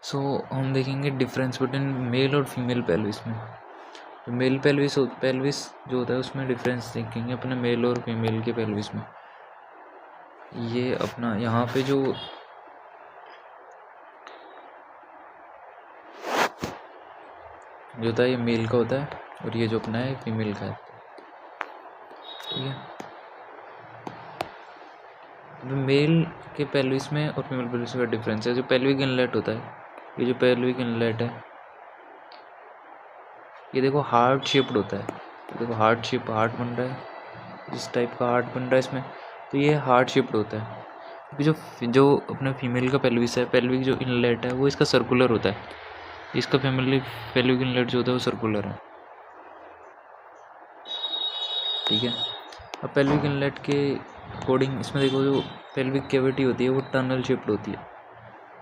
सो हम देखेंगे difference between mail और फीमेल पेल्विस में। तो मेल पेल्विस जो होता है उसमें डिफरेंस देखेंगे अपने मेल और फीमेल के पेल्विस में। ये अपना यहाँ पे जो होता है ये मेल का होता है और ये जो अपना है फीमेल का है। ठीक है, तो मेल के पेल्विस में और फीमेल पेल्विस का डिफरेंस है। जो पेल्विक इनलेट होता है, ये जो पेल्विक इनलेट है ये देखो हार्ट शेप्ड होता है। तो देखो हार्ट बन रहा है, इस टाइप का हार्ट बन रहा है इसमें, तो ये हार्ट शेप्ड होता है। क्योंकि जो अपना फीमेल का पेल्विस है, पेल्विक जो इनलेट है वो इसका सर्कुलर होता है। इसका पेल्विक इनलेट जो होता है वो सर्कुलर है। ठीक है, अब पेल्विक इनलेट के अकॉर्डिंग इसमें देखो जो पेल्विक कैविटी होती है वो टनल शेप्ड होती है।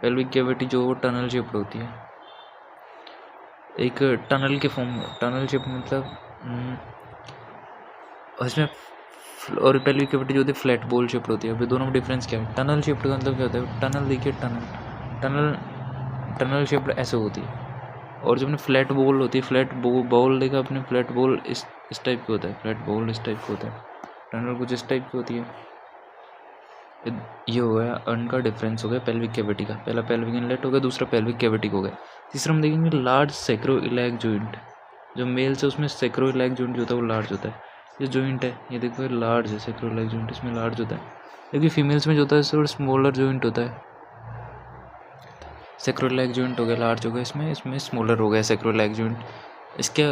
पेल्विक कैविटी जो वो टनल शेप्ड होती है, एक टनल के फॉर्म में। टनल शेप मतलब इसमें और पेल्विक कैविटी जो होती है फ्लैट बोल शेप्ड होती है। अभी दोनों में डिफरेंस क्या है? टनल शेप्ड का मतलब क्या होता है? टनल देखिए, टनल शेप्ड ऐसे होती है, और जो अपने फ्लैट बोल होती है, फ्लैट बॉल देखा अपने, फ्लैट बॉल इस टाइप की होता है, फ्लैट बॉल इस टाइप की होता है, टनल कुछ इस टाइप की होती है। ये हो गया उनका डिफरेंस, हो गया पेल्विक कैविटी का। पहला पेल्विक इनलेट हो गया, दूसरा पेल्विक कैविटी हो गया। तीसरा हम देखेंगे लार्ज सैक्रोइलैक जॉइंट। जो मेल्स है उसमें सैक्रोइलैक जॉइंट जो होता है वो लार्ज होता है। ये जॉइंट है, ये देखो लार्ज है, सैक्रोइलैक जॉइंट इसमें लार्ज होता है। जबकि फीमेल्स में जो होता है स्मॉलर जॉइंट होता है। सैक्रोइलैक जॉइंट हो गया, लार्ज हो गया, इसमें स्मॉलर हो गया सैक्रोइलैक जॉइंट। इसके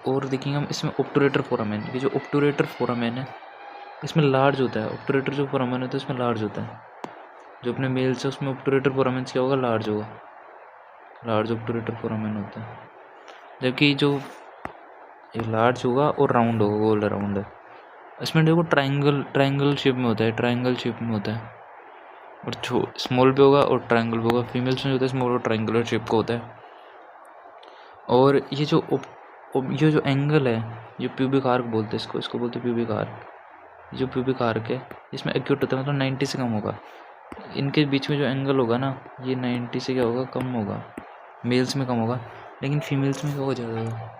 और देखेंगे हम इसमें ऑब्टुरेटर फोरामेन। ये जो ऑब्टुरेटर फोरामेन है इसमें लार्ज होता है। ऑब्टुरेटर जो फोरामेन होता है इसमें लार्ज होता है। जो अपने मेल्स है उसमें ऑब्टुरेटर फोरामेन क्या होगा? लार्ज होगा, लार्ज ऑब्टुरेटर फोरामेन होता है। जबकि जो ये लार्ज होगा और राउंड होगा, गोल राउंड है। इसमें देखो ट्रायंगल शेप में होता है, ट्रायंगल शेप में होता है, और स्मॉल भी होगा और ट्रायंगल भी होगा। फीमेल्स में जो होता है स्मॉल और ट्रायंगुलर शेप का होता है। और ये जो एंगल है, ये प्यूबिक आर्क बोलते हैं इसको बोलते हैं प्यूबिक आर्क। जो प्यूबिक आर्क है इसमें एक्यूट होता है, मतलब 90 से कम होगा। इनके बीच में जो एंगल होगा ना, ये 90 से क्या होगा? कम होगा। मेल्स में कम होगा, लेकिन फीमेल्स में क्या होगा? ज़्यादा होगा।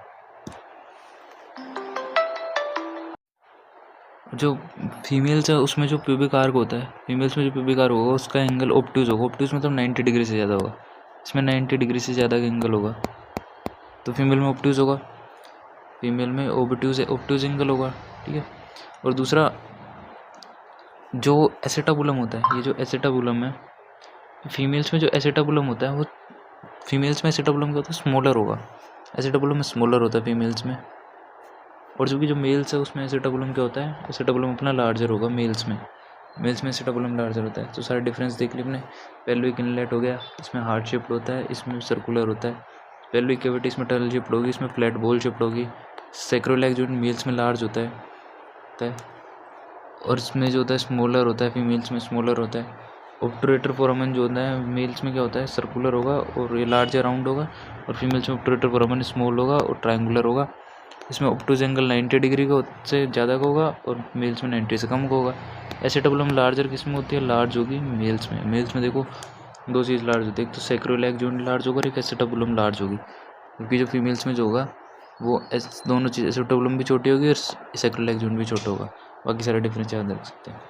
जो फीमेल्स है उसमें जो प्यूबिक आर्क होता है, फीमेल्स में जो प्यूबिक आर्क होगा उसका एंगल ऑब्ट्यूज होगा। ऑब्ट्यूज मतलब 90 डिग्री से ज़्यादा होगा। इसमें 90 डिग्री से ज़्यादा का एंगल होगा, तो फीमेल में ऑब्ट्यूज होगा, फीमेल में ऑब्ट्यूज एंगल होगा। ठीक है, और दूसरा जो एसेटाबुलम होता है, ये जो एसेटाबुलम है फीमेल्स में, जो एसेटाबुलम होता है वो फीमेल्स में एसेटाबुलम क्या होता है? स्मॉलर होगा। एसेटाबुलम में स्मॉलर होता है फीमेल्स में। और जो मेल्स है उसमें एसेटाबुलम क्या होता है? एसेटाबुलम अपना लार्जर होगा मेल्स में एसेटाबुलम लार्जर होता है। तो सारे डिफरेंस देख लिया अपने। पेल्विक इनलेट हो गया, इसमें हार्ट शेप्ड होता है, इसमें सर्कुलर होता है। पेल्विक कैविटी इसमें टनल शेप्ड होगी, इसमें फ्लैट बॉल शेप्ड होगी। सैक्रोइलैक जॉइंट मेल्स में लार्ज होता है, और इसमें जो होता है स्मॉलर होता है, फीमेल्स में स्मॉलर होता है। ऑब्टुरेटर फोरामेन जो होता है मेल्स में क्या होता है? सर्कुलर होगा और ये लार्ज राउंड होगा, और फीमेल्स में ऑब्टुरेटर फोरामेन स्मॉल होगा और ट्रायंगुलर होगा। इसमें ऑब्टूज एंगल 90 डिग्री का से ज़्यादा का होगा और मेल्स में 90 से कम का होगा। एसेटाबुलम लार्जर किस में होती है? लार्ज होगी मेल्स में। मेल्स में देखो दो चीज़ लार्ज होती है, एक तो सैक्रोइलैक जॉइंट लार्ज होगा और एक एसेटाबुलम लार्ज होगी। क्योंकि जो फीमेल्स में जो होगा वो दोनों चीज़, एसेटाबुलम भी छोटी होगी और सैक्रोइलैक जॉइंट भी छोटा होगा। बाकी सारे डिफरेंस याद रख सकते हैं।